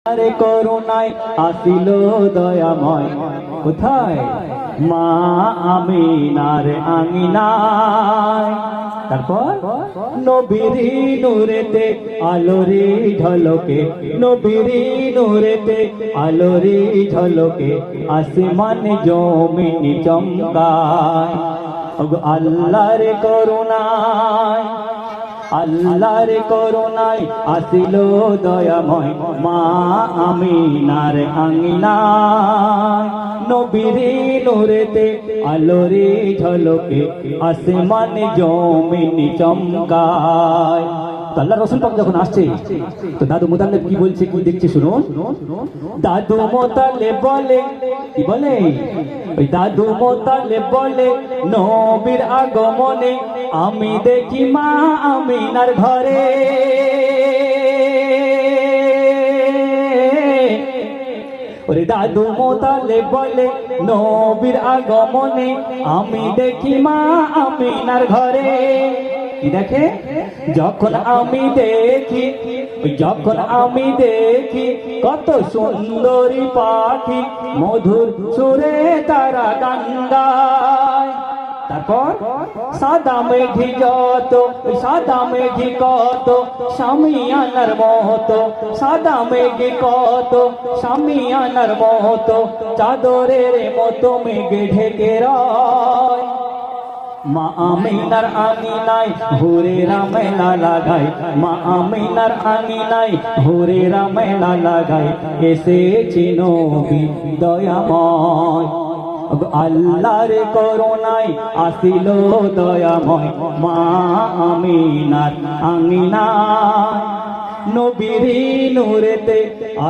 আরে করুণায় আসিল দয়াময় কোথায় মা আমিনার আঙিনায়। তারপর নবীর নূরেতে আলোরে ঝলকে, নবীর নূরেতে আলোরে ঝলকে আসমান জমিন চমকায়। আল্লাহর করুণায়, আল্লাহর করুণায় আসিল দয়াময় মা আমিনার আঙিনায়। নবীর নূরেতে আলোরে ঝলকে আসমান জমিন চমকায়। আল্লাহ রাসূল পাক যখন আসছে তো দাদু মুতাল্লিব কি বলছে, কি দেখছে শুনুন। দাদু মুতাল্লিব বলে, কি বলে ওই দাদু মুতাল্লিব বলে, নবীর আগমনে আমি দেখি মা আমিনার ঘরে। ওরে দাদু মুতাল্লিব বলে, নবীর আগমনে আমি দেখি মা আমিনার ঘরে। কি দেখে? যখন আমি দেখি, যখন আমি দেখি কত সুন্দরী পাখি মধুর সুরে তারা গান গায়। তারপর সাদা মেঘি যত, সাদা মেঘি কত শামিয়ানার মতো, সাদা মেঘি কত শামিয়ানার মতো চাদরের মতো মেঘে ঢেকে রয়। মা আমিনার আঙিনায় হুরেরা মেলা লাগায়, মা আমিনার আঙিনায় হুরেরা মেলা লাগায়, এসেছে নবী দয়াময়। আল্লাহর করুণায় আসিল দয়াময় মা আমিনার আঙিনায়। নবীর নূরেতে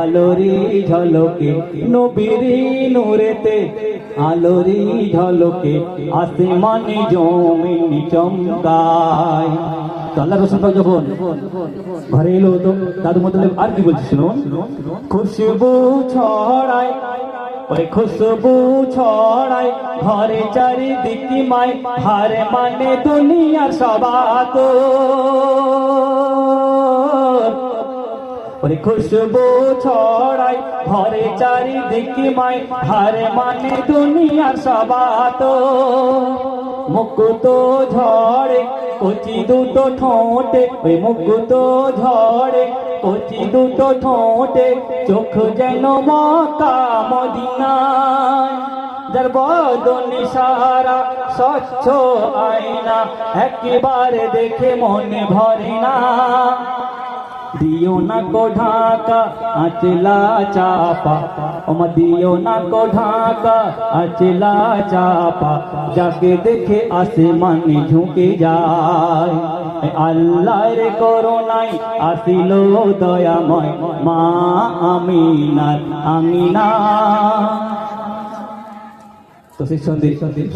আলোরি ঝলকে, নবীর নূরেতে আলোরি ঝলকে আসমান জমিন চমকায়। তো আল্লাহ রাসূল পাক যখন ঘরে এলো তো দাদু মুতাল্লিব আর কি বলছে শুনুন। খুশবু ছড়ায়, ওই খুশবু ছড়ায় ঘরে চারিদিকে মায়, হারে মানে দুনিয়ার সবাত। ওরে খুশবু ছড়ায় ঘরে চারিদিকে মায়, হারে মানে দুনিয়ার সবাত। মুকুত ঝড়ে কচি দুটো ঠোঁটে, ওই মুকুত ঝড়ে কচি দুটো ঠোঁটে চোখ যেন মক্কা মদিনায়। যার বদন সারা স্বচ্ছ আয়না, একবারে দেখে মনে ভরে না। দিও না কো ঢাকা আঁচলা চাপা, ওমা দিও না কো ঢাকা আঁচলা চাপা, যাকে দেখে আসমান ঝুঁকে যায়। আল্লাহর করুণায় আসিল দয়াময় মা আমিনার আঙিনায়। তো সেই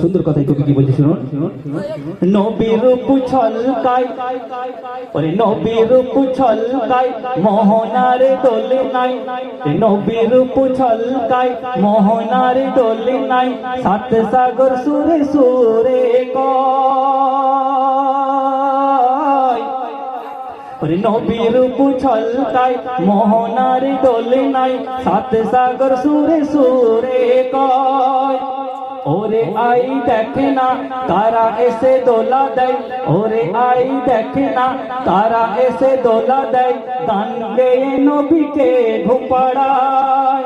সুন্দর কথাই কবি কি বলছে শুনুন। নবীর রূপ ছলকায়, ওরে নবীর রূপ ছলকায় মোহনার দোলে নাই, নবীর রূপ ছলকায় মোহনার দোলে নাই, সাত সাগর সুরে সুরে কয়। ওরে নবীর রূপ ছলকায় মোহনার দোলে নাই, সাত সাগর সুরে সুরে কয়। ওরে আই দেখে না তারা এসে দোলা দেয়, ওরে আই দেখে না তারা এসে দোলা দেয়, গান গেয়ে নবীকে ঘুম পাড়ায়।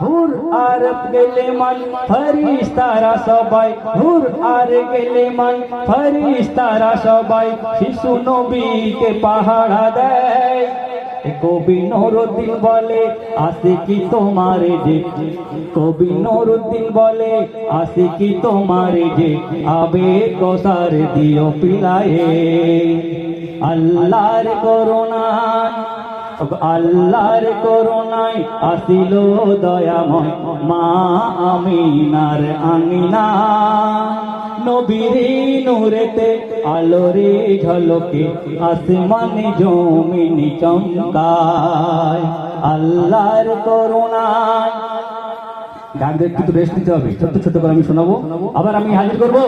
হুর আর গেলে মান ফেরেশতারা সবাই, হুর আর গেলে মান ফেরেশতারা সবাই, শিশু নবীকে পাহারা দেয়। কবি নুরুদ্দিন বলে আশিকি তোমার যে, কবি নুরুদ্দিন বলে আশিকি তোমার যে, আবেগ কসার দিও পিলায়ে। আল্লাহর করুণায়, আল্লাহর করুণায় আসিল দয়াময় মা আমিনার আঙিনায়। নবীর নূরেতে আলোরে ঝলকে আসমান জমিন চমকায়। আল্লাহর করুণায়। গানদের কিন্তু রেস্ট নিতে হবে, ছোট্ট ছোট্ট করে আমি শোনাবো, আবার আমি হাজির করবো।